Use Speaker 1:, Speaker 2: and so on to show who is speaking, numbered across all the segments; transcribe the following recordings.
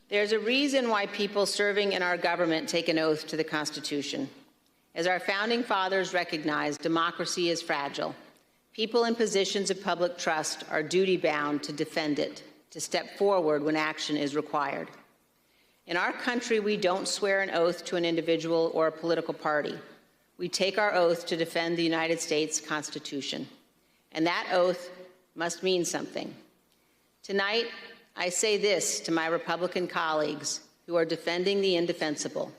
Speaker 1: There's a reason why people serving in our government take an oath to the Constitution. As our founding fathers recognized, democracy is fragile. People in positions of public trust are duty-bound to defend it, to step forward when action is required. In our country, we don't swear an oath to an individual or a political party. We take our oath to defend the United States Constitution. And that oath must mean something. Tonight, I say this to my Republican colleagues who are defending the indefensible.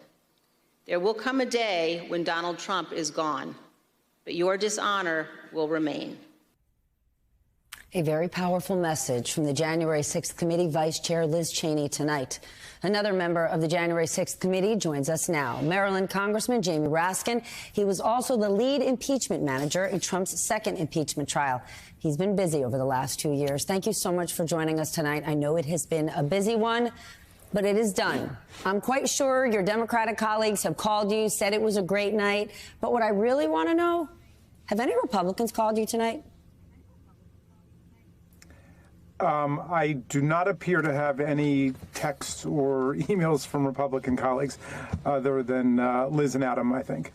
Speaker 1: There will come a day when Donald Trump is gone, but your dishonor will remain.
Speaker 2: A very powerful message from the January 6th Committee Vice Chair Liz Cheney tonight. Another member of the January 6th Committee joins us now, Maryland Congressman Jamie Raskin. He was also the lead impeachment manager in Trump's second impeachment trial. He's been busy over the last 2 years. Thank you so much for joining us tonight. I know it has been a busy one, but it is done. I'm quite sure your Democratic colleagues have called you, said it was a great night. But what I really want to know, have any Republicans called you tonight?
Speaker 3: I do not appear to have any texts or emails from Republican colleagues other than Liz and Adam, I think.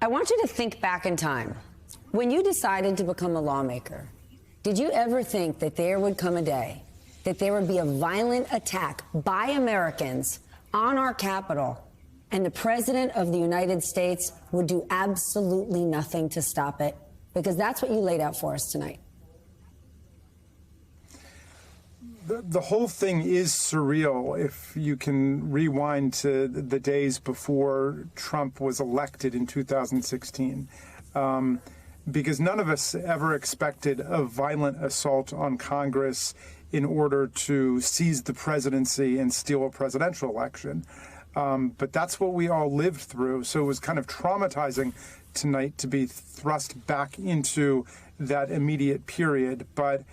Speaker 2: I want you to think back in time. When you decided to become a lawmaker, did you ever think that there would come a day that there would be a violent attack by Americans on our Capitol and the President of the United States would do absolutely nothing to stop it? Because that's what you laid out for us tonight.
Speaker 3: The whole thing is surreal if you can rewind to the days before Trump was elected in 2016, because none of us ever expected a violent assault on Congress in order to seize the presidency and steal a presidential election. But that's what we all lived through. So it was kind of traumatizing tonight to be thrust back into that immediate period. But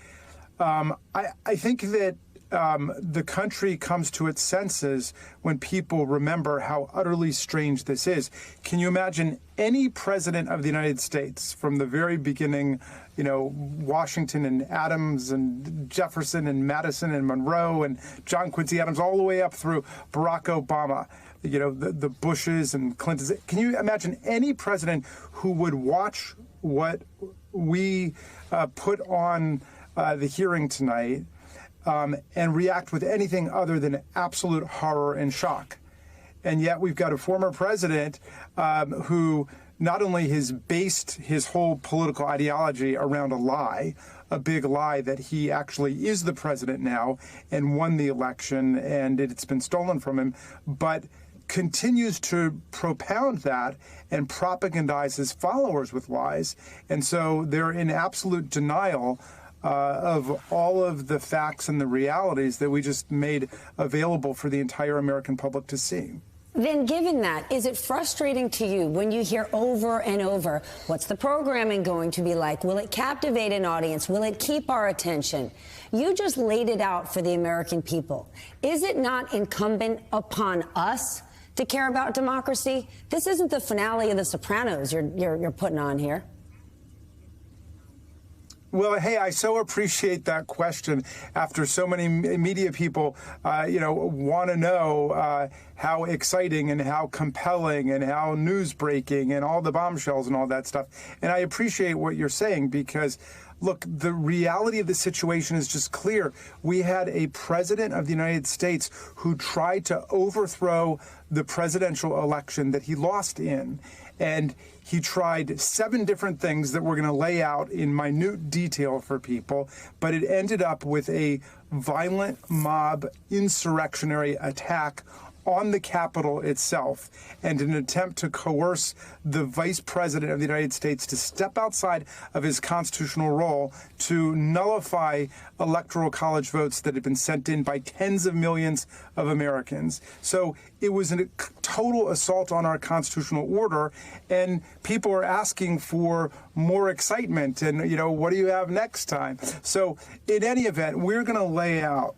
Speaker 3: I think that the country comes to its senses when people remember how utterly strange this is. Can you imagine any president of the United States from the very beginning, Washington and Adams and Jefferson and Madison and Monroe and John Quincy Adams, all the way up through Barack Obama, the Bushes and Clintons? Can you imagine any president who would watch what we put on the hearing tonight and react with anything other than absolute horror and shock? And yet we've got a former president who not only has based his whole political ideology around a lie, a big lie that he actually is the president now and won the election and it's been stolen from him, but continues to propound that and propagandize his followers with lies. And so they're in absolute denial of all of the facts and the realities that we just made available for the entire American public to see.
Speaker 2: Then given that, is it frustrating to you when you hear over and over, what's the programming going to be like? Will it captivate an audience? Will it keep our attention? You just laid it out for the American people. Is it not incumbent upon us to care about democracy? This isn't the finale of The Sopranos you're putting on here.
Speaker 3: Well, hey, I so appreciate that question after so many media people, want to know how exciting and how compelling and how news-breaking and all the bombshells and all that stuff. And I appreciate what you're saying because, look, the reality of the situation is just clear. We had a president of the United States who tried to overthrow the presidential election that he lost in. And he tried 7 different things that we're going to lay out in minute detail for people, but it ended up with a violent mob insurrectionary attack on the Capitol itself and an attempt to coerce the Vice President of the United States to step outside of his constitutional role to nullify electoral college votes that had been sent in by tens of millions of Americans. So it was a total assault on our constitutional order, and people are asking for more excitement and, what do you have next time? So in any event, we're going to lay out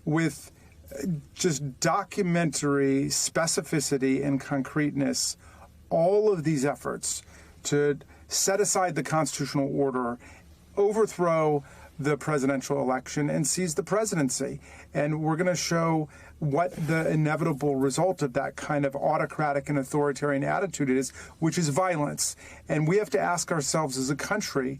Speaker 3: with just documentary specificity and concreteness all of these efforts to set aside the constitutional order, overthrow the presidential election and seize the presidency. And we're going to show what the inevitable result of that kind of autocratic and authoritarian attitude is, which is violence. And we have to ask ourselves as a country,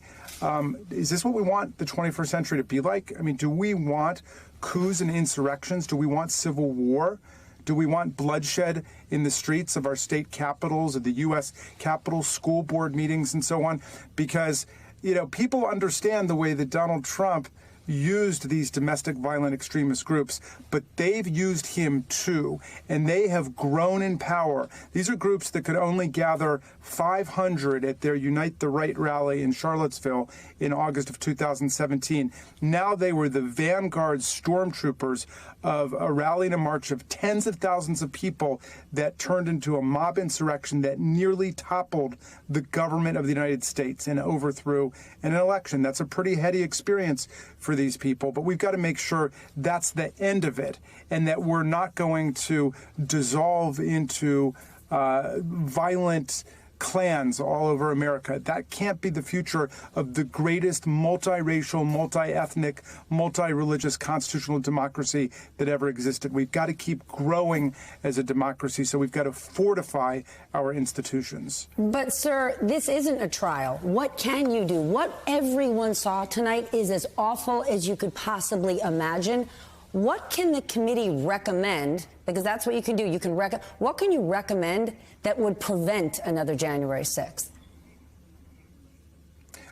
Speaker 3: is this what we want the 21st century to be like? I mean, do we want coups and insurrections? Do we want civil war? Do we want bloodshed in the streets of our state capitals, of the U.S. Capitol, school board meetings, and so on? Because, you know, people understand the way that Donald Trump used these domestic violent extremist groups, but they've used him too, and they have grown in power. These are groups that could only gather 500 at their Unite the Right rally in Charlottesville in August of 2017. Now they were the vanguard stormtroopers of a rally and a march of tens of thousands of people that turned into a mob insurrection that nearly toppled the government of the United States and overthrew an election. That's a pretty heady experience for these people, but we've got to make sure that's the end of it and that we're not going to dissolve into violent clans all over America. That can't be the future of the greatest multiracial, multi-ethnic, multi-religious constitutional democracy that ever existed. We've got to keep growing as a democracy, so we've got to fortify our institutions.
Speaker 2: But, sir, this isn't a trial. What can you do? What everyone saw tonight is as awful as you could possibly imagine. What can the committee recommend? Because that's what you can do. You can what can you recommend that would prevent another January 6th?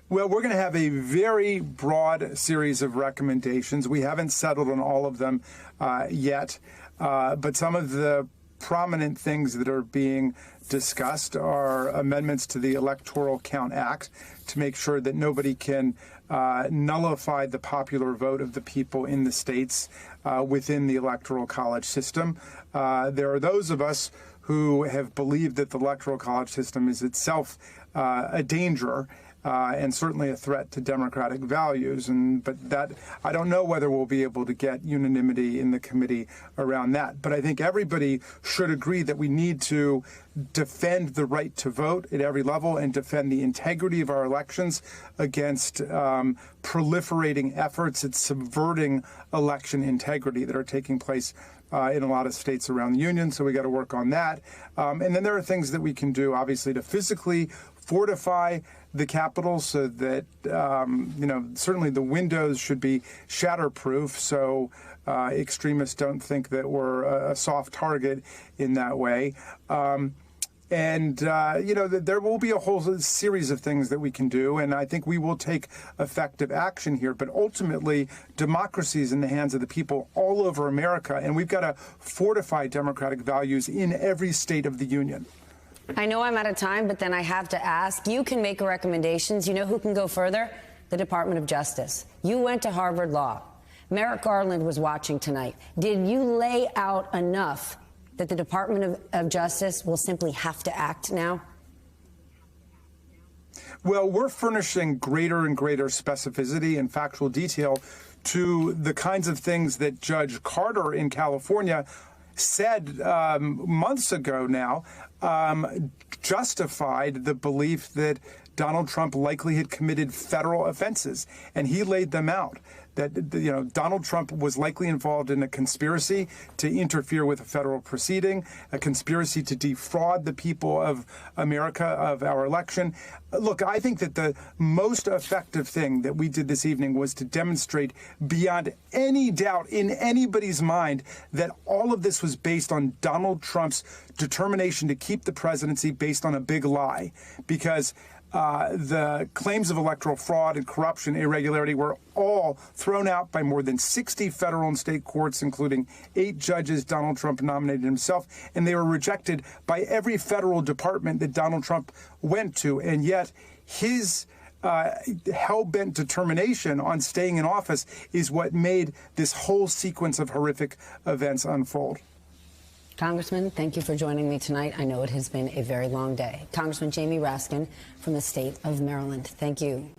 Speaker 3: Well, we're going to have a very broad series of recommendations. We haven't settled on all of them yet, but some of the prominent things that are being discussed are amendments to the Electoral Count Act to make sure that nobody can nullify the popular vote of the people in the states within the Electoral College system. There are those of us who have believed that the Electoral College system is itself a danger and certainly a threat to democratic values. But that I don't know whether we'll be able to get unanimity in the committee around that. But I think everybody should agree that we need to defend the right to vote at every level and defend the integrity of our elections against proliferating efforts at subverting election integrity that are taking place in a lot of states around the union. So we got to work on that. And then there are things that we can do, obviously, to physically fortify the Capitol so that, certainly the windows should be shatterproof so extremists don't think that we're a soft target in that way. There will be a whole series of things that we can do, and I think we will take effective action here. But ultimately, democracy is in the hands of the people all over America, and we've got to fortify democratic values in every state of the union.
Speaker 2: I know I'm out of time, but then I have to ask, you can make recommendations. You know who can go further? The Department of Justice. You went to Harvard Law. Merrick Garland was watching tonight. Did you lay out enough that the Department of Justice will simply have to act now?
Speaker 3: Well, we're furnishing greater and greater specificity and factual detail to the kinds of things that Judge Carter in California said months ago now, justified the belief that Donald Trump likely had committed federal offenses, and he laid them out. That, Donald Trump was likely involved in a conspiracy to interfere with a federal proceeding, a conspiracy to defraud the people of America of our election. Look, I think that the most effective thing that we did this evening was to demonstrate beyond any doubt in anybody's mind that all of this was based on Donald Trump's determination to keep the presidency based on a big lie, because the claims of electoral fraud and corruption, irregularity were all thrown out by more than 60 federal and state courts, including 8 judges Donald Trump nominated himself, and they were rejected by every federal department that Donald Trump went to. And yet his hell-bent determination on staying in office is what made this whole sequence of horrific events unfold.
Speaker 2: Congressman, thank you for joining me tonight. I know it has been a very long day. Congressman Jamie Raskin from the state of Maryland. Thank you.